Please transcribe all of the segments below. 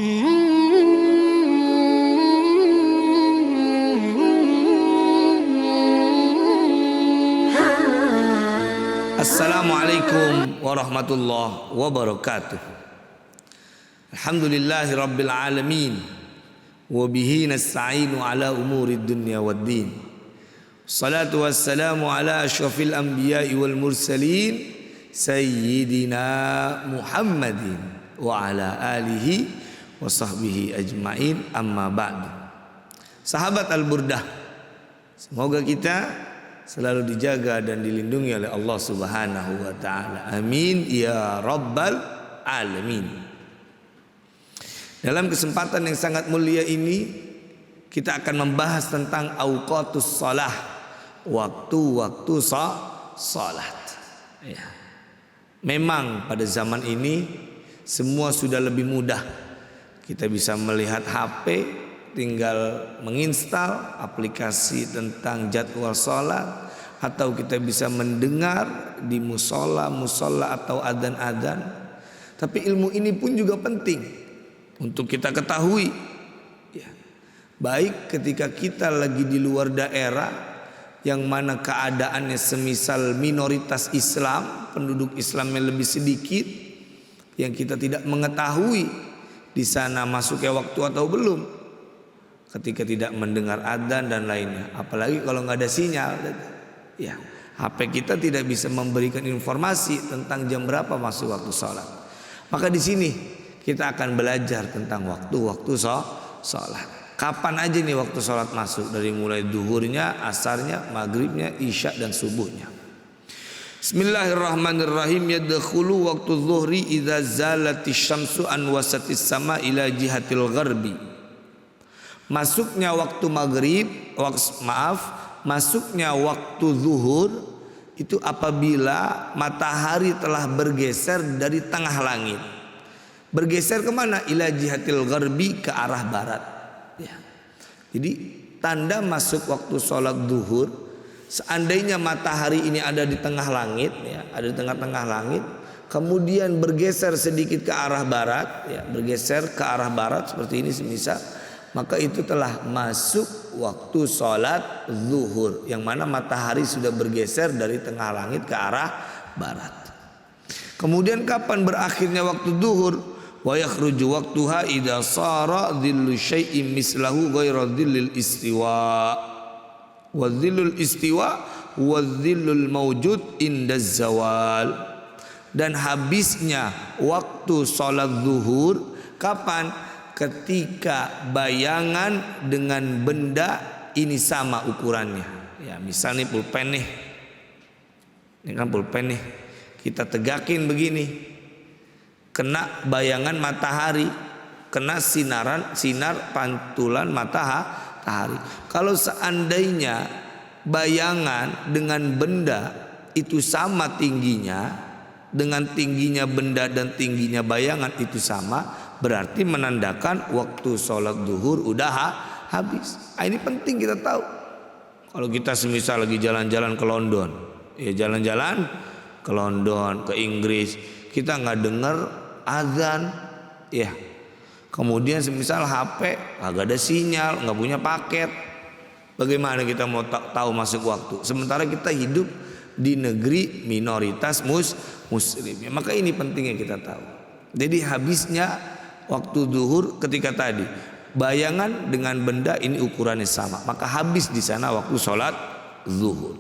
Assalamualaikum warahmatullahi wabarakatuh. Alhamdulillahi rabbil alamin, wa bihi nasta'inu ala umurid dunya waddin. Salatu wassalamu ala asyrafil anbiya'i wal mursalin Sayyidina Muhammadin wa ala alihi wa sahbihi ajma'in, amma ba'du. Sahabat Al-Burdah, semoga kita selalu dijaga dan dilindungi oleh Allah Subhanahu wa taala. Amin ya rabbal alamin. Dalam kesempatan yang sangat mulia ini kita akan membahas tentang auqatus shalah, waktu-waktu salat. Ya. Memang pada zaman ini semua sudah lebih mudah. Kita bisa melihat HP, tinggal menginstal aplikasi tentang jadwal sholat, atau kita bisa mendengar di musola atau adzan. Tapi ilmu ini pun juga penting untuk kita ketahui ya. Baik ketika kita lagi di luar daerah yang mana keadaannya semisal minoritas Islam, penduduk Islamnya lebih sedikit, yang kita tidak mengetahui di sana masuknya waktu atau belum, ketika tidak mendengar adzan dan lainnya, apalagi kalau nggak ada sinyal, ya HP kita tidak bisa memberikan informasi tentang jam berapa masuk waktu sholat. Maka di sini kita akan belajar tentang waktu-waktu sholat. Kapan aja nih waktu sholat masuk, dari mulai duhurnya, asarnya, maghribnya, isya dan subuhnya. Bismillahirrahmanirrahim. Yadkhulu waktu zuhri idza zalatis syamsu an wasatis sama ila jihatil gharbi. Masuknya waktu maghrib, masuknya waktu zuhur itu apabila matahari telah bergeser dari tengah langit. Bergeser kemana? Ila jihatil gharbi, ke arah barat. Ya. Jadi tanda masuk waktu sholat zuhur, seandainya matahari ini ada di tengah langit, ya, ada di tengah-tengah langit, kemudian bergeser sedikit ke arah barat, ya, bergeser ke arah barat seperti ini semisal, maka itu telah masuk waktu sholat zuhur, yang mana matahari sudah bergeser dari tengah langit ke arah barat. Kemudian kapan berakhirnya waktu zuhur? Wa yakhruju waqtuha idza sara dhillu syai'in mislahu ghairu dhillil istiwa. Wa dhillul istiwa wa dhillul mawjud inda zawal. Dan habisnya waktu sholat zuhur kapan? Ketika bayangan dengan benda ini sama ukurannya. Ya, misalnya pulpen nih. Ini kan pulpen nih. Kita tegakin begini. Kena bayangan matahari, kena sinar pantulan matahari. Kalau seandainya bayangan dengan benda itu sama tingginya, dengan tingginya benda dan tingginya bayangan itu sama, berarti menandakan waktu sholat zuhur udah habis. Ini penting kita tahu. Kalau kita semisal lagi jalan-jalan ke London, ya jalan-jalan ke London, ke Inggris, kita nggak dengar azan, ya. Kemudian semisal HP nggak ada sinyal, nggak punya paket, bagaimana kita mau tahu masuk waktu? Sementara kita hidup di negeri minoritas muslim. Ya, maka ini pentingnya kita tahu. Jadi habisnya waktu zuhur ketika tadi bayangan dengan benda ini ukurannya sama, maka habis di sana waktu sholat zuhur.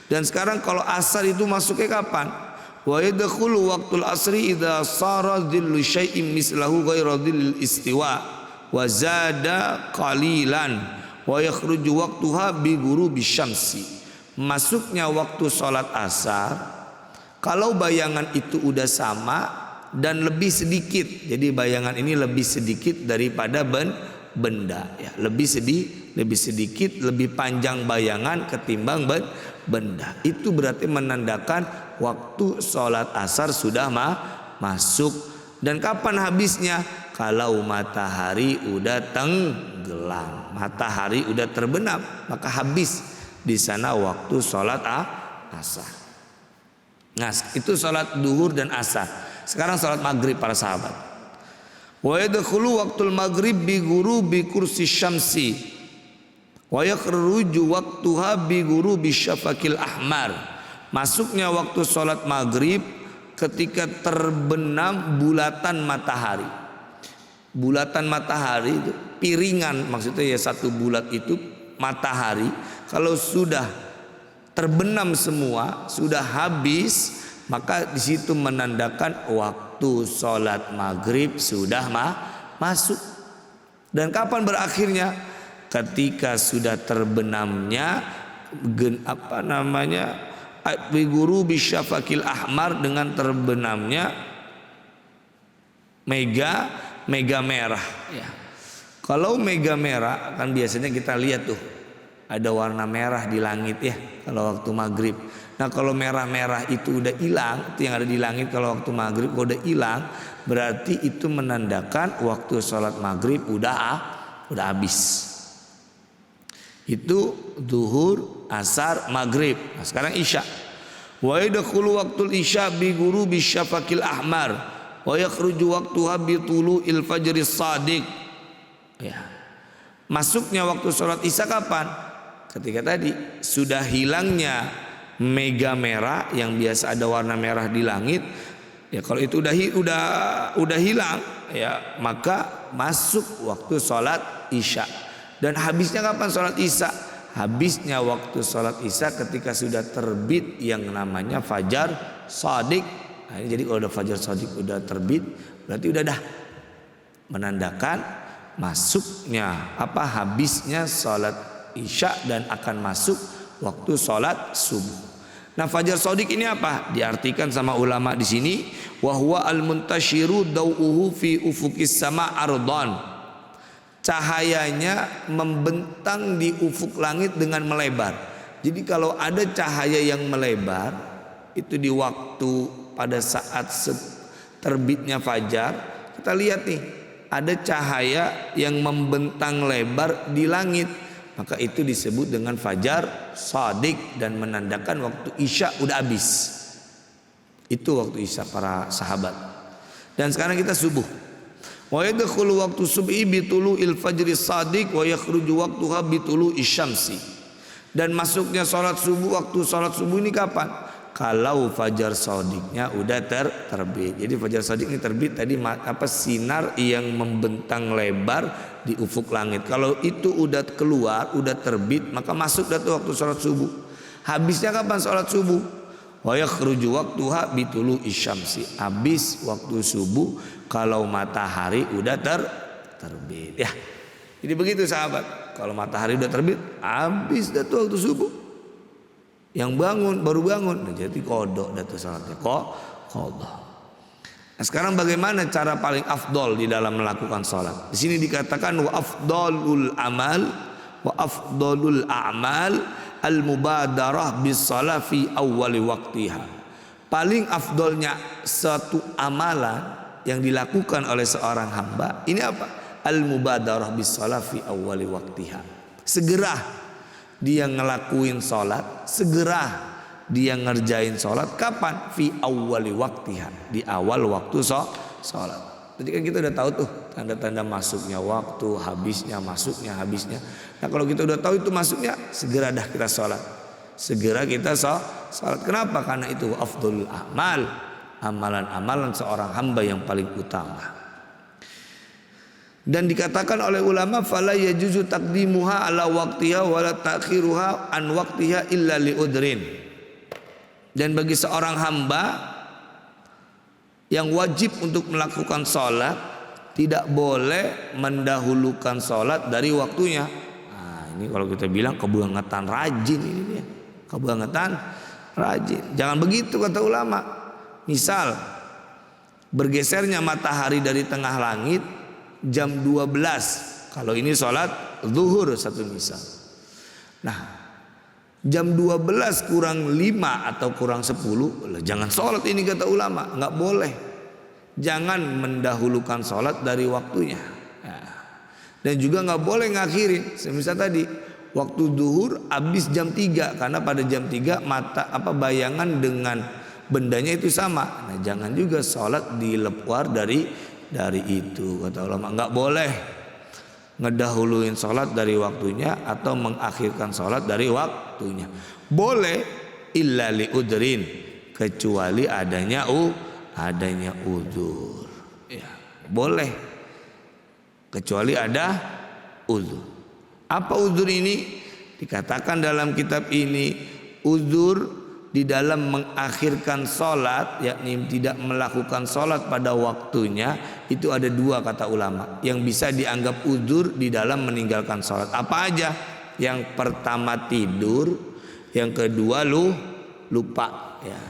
Dan sekarang kalau asar itu masuknya kapan? Wa yadkhulu waqtul asri idza sara dhillu syai'in mislahu ghairu dhillil istiwa wa zada qalilan wa yakhruju waqtuha bi ghurubi syamsi. Masuknya waktu sholat asar kalau bayangan itu udah sama dan lebih sedikit. Jadi bayangan ini lebih sedikit daripada benda, ya, lebih sedikit, lebih panjang bayangan ketimbang benda. Itu berarti menandakan waktu sholat asar sudah masuk. Dan kapan habisnya? Kalau matahari udah tenggelam, matahari udah terbenam, maka habis di sana waktu sholat asar. Nah, itu sholat duhur dan asar. Sekarang sholat maghrib para sahabat. Wa yadkhulu waqtul maghrib bi ghurubi kursi syamsi wa yakhruju waqtuha bi ghurubi syafaqil ahmar. Masuknya waktu sholat maghrib ketika terbenam bulatan matahari. Bulatan matahari itu piringan, maksudnya ya satu bulat itu matahari. Kalau sudah terbenam semua, sudah habis, maka di situ menandakan waktu sholat maghrib sudah masuk. Dan kapan berakhirnya? Ketika sudah terbenamnya biguru bisyafakil ahmar, dengan terbenamnya mega merah ya. Kalau mega merah kan biasanya kita lihat tuh ada warna merah di langit ya kalau waktu maghrib. Nah kalau merah-merah itu udah hilang, itu yang ada di langit kalau waktu maghrib udah hilang, berarti itu menandakan waktu sholat maghrib udah habis. Itu zuhur, asar, maghrib. Nah sekarang isya. Wa yadkhulu waqtul isya bi ghurubi syafaqil ahmar wa yakhruju waqtuha bi tulu'il fajris shadiq. Ya. Masuknya waktu sholat isya kapan? Ketika tadi sudah hilangnya mega merah yang biasa ada warna merah di langit. Ya kalau itu udah hilang ya, maka masuk waktu sholat isya. Dan habisnya kapan sholat isya? Habisnya waktu sholat isya ketika sudah terbit yang namanya fajar shadiq. Nah, jadi kalau udah fajar shadiq udah terbit, berarti udah dah menandakan masuknya habisnya sholat isya dan akan masuk waktu sholat subuh. Nah fajar shadiq ini apa? Diartikan sama ulama di sini, wa huwa al-muntashiru dawuhu fi ufuqis sama ardan. Cahayanya membentang di ufuk langit dengan melebar. Jadi kalau ada cahaya yang melebar itu di waktu pada saat terbitnya fajar, kita lihat nih ada cahaya yang membentang lebar di langit, maka itu disebut dengan fajar shadiq dan menandakan waktu isya udah habis. Itu waktu isya para sahabat. Dan sekarang kita subuh. Wa yadkhulu waqtu subhi bi tulu'il fajri shadiq wa yakhruju waqtuha bi tulu'i syamsi. Dan masuknya salat subuh, waktu salat subuh ini kapan? Kalau fajar shadiqnya udah terbit. Jadi fajar shadiq ini terbit tadi sinar yang membentang lebar di ufuk langit. Kalau itu udah keluar, udah terbit, maka masuk dah tuh waktu salat subuh. Habisnya kapan salat subuh? Wa yakhruju waqtuha bi tulu'i syamsi. Habis waktu subuh kalau matahari udah terbit ya. Jadi begitu sahabat, kalau matahari udah terbit habis dah tuh waktu subuh. Yang baru bangun nah, jadi kodok dah tuh salatnya kodok. Nah sekarang bagaimana cara paling afdol di dalam melakukan salat? Di sini dikatakan wa afdalul a'mal al mubadarah bis shalah fi awwali waqtiha. Paling afdolnya satu amalan yang dilakukan oleh seorang hamba ini apa? Al-mubadarah bis shalah fi awwali waqtiha. Segera dia ngelakuin salat, segera dia ngerjain salat. Kapan? Fi awwali waqtiha, di awal waktu salat. Jadi kan kita udah tahu tuh tanda-tanda masuknya waktu, habisnya, masuknya, habisnya. Nah kalau kita udah tahu itu masuknya, segera dah kita salat. Segera kita salat. Kenapa? Karena itu afdhalul a'mal, amalan-amalan seorang hamba yang paling utama. Dan dikatakan oleh ulama fala yajuzu taqdimuha ala waqtiha wa la ta'khiruha an waqtiha illa li udrin. Dan bagi seorang hamba yang wajib untuk melakukan salat tidak boleh mendahulukan salat dari waktunya. Nah, ini kalau kita bilang kebangetan rajin ini dia. Kebangetan rajin. Jangan begitu kata ulama. Misal bergesernya matahari dari tengah langit jam 12. Kalau ini sholat zuhur satu misal. Nah jam 12 kurang 5 atau kurang 10 jangan sholat ini kata ulama. Nggak boleh. Jangan mendahulukan sholat dari waktunya. Dan juga nggak boleh ngakhirin. Semisal tadi waktu zuhur habis jam 3. Karena pada jam 3 bayangan dengan bendanya itu sama. Nah jangan juga sholat dilepuar dari dari itu. Kata ulama, nggak boleh ngedahuluin sholat dari waktunya atau mengakhirkan sholat dari waktunya. Boleh illa li udrin, kecuali adanya udzur. Ya, boleh kecuali ada udzur. Apa udzur ini? Dikatakan dalam kitab ini, udzur di dalam mengakhirkan sholat, yakni tidak melakukan sholat pada waktunya, itu ada dua kata ulama yang bisa dianggap udzur di dalam meninggalkan sholat. Apa aja? Yang pertama tidur, yang kedua lupa. Ya,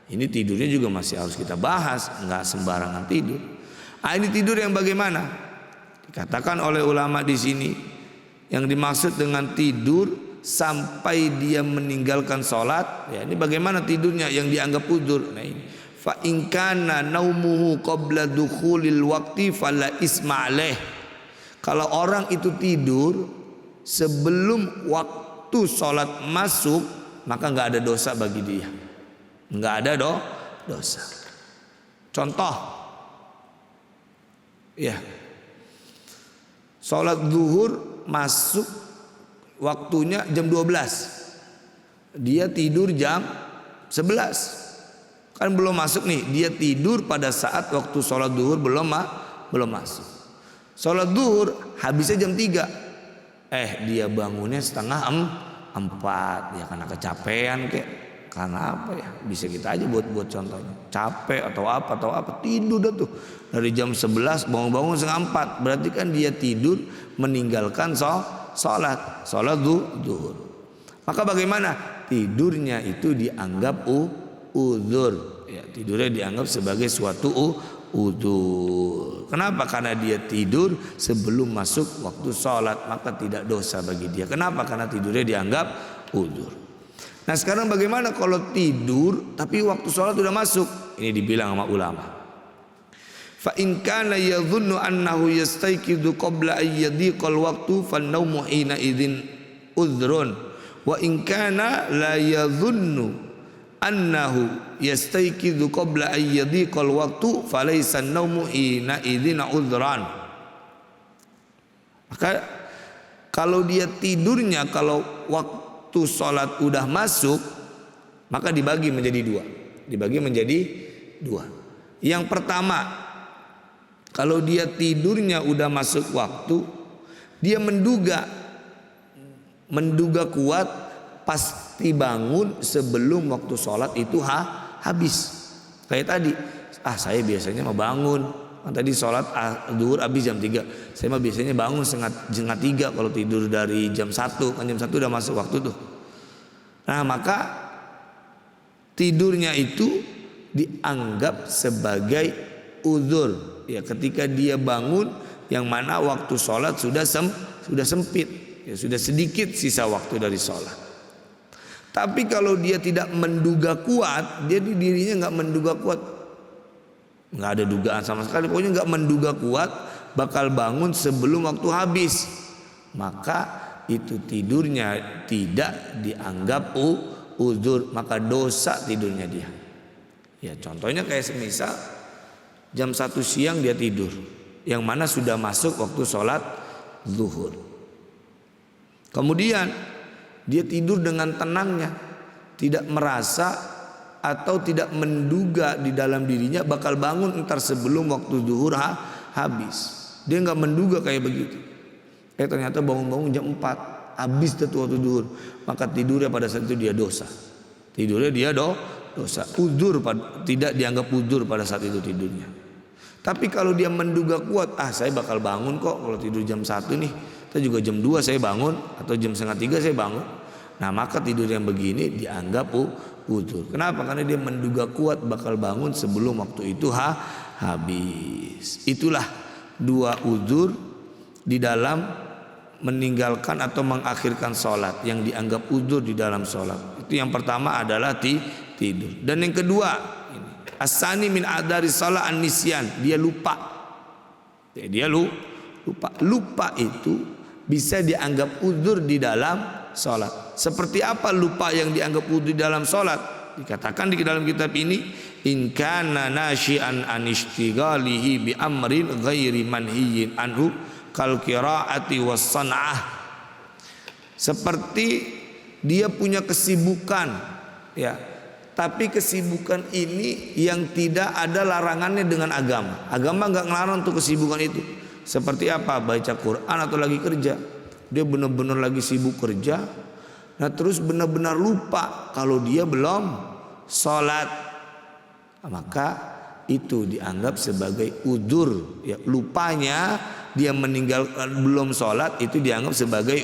ini tidurnya juga masih harus kita bahas, nggak sembarangan tidur. Ini tidur yang bagaimana? Dikatakan oleh ulama di sini, yang dimaksud dengan tidur sampai dia meninggalkan sholat, ya, ini bagaimana tidurnya yang dianggap udzur. Nah ini, fa in kana naumuhu qabla dukhulil waqti fala isma alaih. Kalau orang itu tidur sebelum waktu sholat masuk, maka nggak ada dosa bagi dia, nggak ada dosa. Contoh, ya, sholat zuhur masuk waktunya jam 12, dia tidur jam 11, kan belum masuk nih. Dia tidur pada saat waktu sholat zuhur belum masuk. Sholat zuhur habisnya jam 3, dia bangunnya setengah 4, ya karena kecapean kek, karena apa ya, bisa kita aja buat contohnya, capek atau apa tidur dah tuh dari jam 11 bangun setengah 4, berarti kan dia tidur meninggalkan sholat zuhur. Maka bagaimana? Tidurnya itu dianggap udzur. Ya, tidurnya dianggap sebagai suatu udzur. Kenapa? Karena dia tidur sebelum masuk waktu sholat, maka tidak dosa bagi dia. Kenapa? Karena tidurnya dianggap udzur. Nah sekarang bagaimana kalau tidur tapi waktu sholat sudah masuk? Ini dibilang sama ulama, fa in kana yadhunnu annahu yastayqidu qabla an yadhiqal waqtu fan naumu hina idzin udhrun wa in kana la yadhunnu annahu yastayqidu qabla an yadhiqal waqtu falaysa an-naumu hina idzin udhran. Maka kalau dia tidurnya kalau waktu sholat udah masuk, maka dibagi menjadi dua. Yang pertama, kalau dia tidurnya udah masuk waktu, dia menduga kuat pasti bangun sebelum waktu sholat itu habis. Kayak tadi, saya biasanya mau bangun, tadi sholat zuhur habis jam 3, saya mah biasanya bangun setengah 3 kalau tidur dari jam 1, kan jam 1 udah masuk waktu tuh. Nah maka tidurnya itu dianggap sebagai udzur, ya, ketika dia bangun yang mana waktu sholat sudah sempit, ya, sudah sedikit sisa waktu dari sholat. Tapi kalau dia tidak menduga kuat, dia di dirinya nggak menduga kuat, nggak ada dugaan sama sekali, pokoknya nggak menduga kuat bakal bangun sebelum waktu habis, maka itu tidurnya tidak dianggap udzur, maka dosa tidurnya dia. Ya contohnya kayak semisal jam 1 siang dia tidur, yang mana sudah masuk waktu sholat zuhur. Kemudian dia tidur dengan tenangnya, tidak merasa atau tidak menduga di dalam dirinya bakal bangun entar sebelum waktu zuhur habis. Dia nggak menduga kayak begitu. Ternyata bangun-bangun jam 4, habis tuh waktu zuhur. Maka tidurnya pada saat itu dia dosa. Tidurnya dia dosa. Udzur, tidak dianggap udzur pada saat itu tidurnya. Tapi kalau dia menduga kuat, saya bakal bangun kok kalau tidur jam 1 nih, atau juga jam 2 saya bangun, atau jam setengah 3 saya bangun. Nah maka tidur yang begini dianggap udzur. Kenapa? Karena dia menduga kuat bakal bangun sebelum waktu itu habis. Itulah dua udzur di dalam meninggalkan atau mengakhirkan sholat, yang dianggap udzur di dalam sholat. Itu yang pertama adalah tidur. Dan yang kedua, as-sani min adari shalah an-nisyan, dia lupa. Dia lupa. Lupa itu bisa dianggap udzur di dalam sholat. Seperti apa lupa yang dianggap udzur di dalam sholat? Dikatakan di dalam kitab ini, in kana nasyi'an an ishtighalihi bi amrin ghairi manhiyin anhu kal qiraati was san'ah. Seperti dia punya kesibukan, ya, tapi kesibukan ini yang tidak ada larangannya dengan agama. Agama nggak ngelarang untuk kesibukan itu. Seperti apa? Baca Quran atau lagi kerja. Dia benar-benar lagi sibuk kerja. Nah terus benar-benar lupa kalau dia belum sholat. Maka itu dianggap sebagai udzur. Ya, lupanya dia meninggal belum sholat itu dianggap sebagai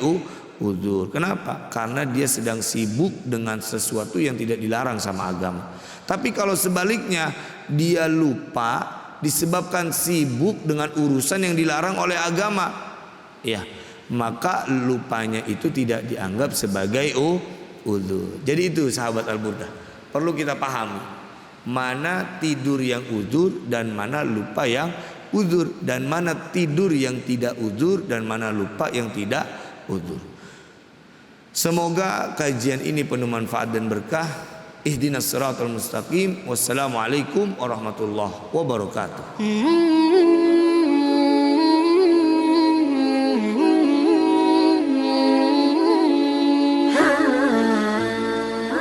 udzur. Kenapa? Karena dia sedang sibuk dengan sesuatu yang tidak dilarang sama agama. Tapi kalau sebaliknya dia lupa disebabkan sibuk dengan urusan yang dilarang oleh agama, ya, maka lupanya itu tidak dianggap sebagai udzur. Jadi itu sahabat Al-Burdah, perlu kita pahami mana tidur yang udzur dan mana lupa yang udzur, dan mana tidur yang tidak udzur dan mana lupa yang tidak udzur. Semoga kajian ini penuh manfaat dan berkah. Ihdinas siratal mustaqim. Wassalamualaikum warahmatullahi wabarakatuh.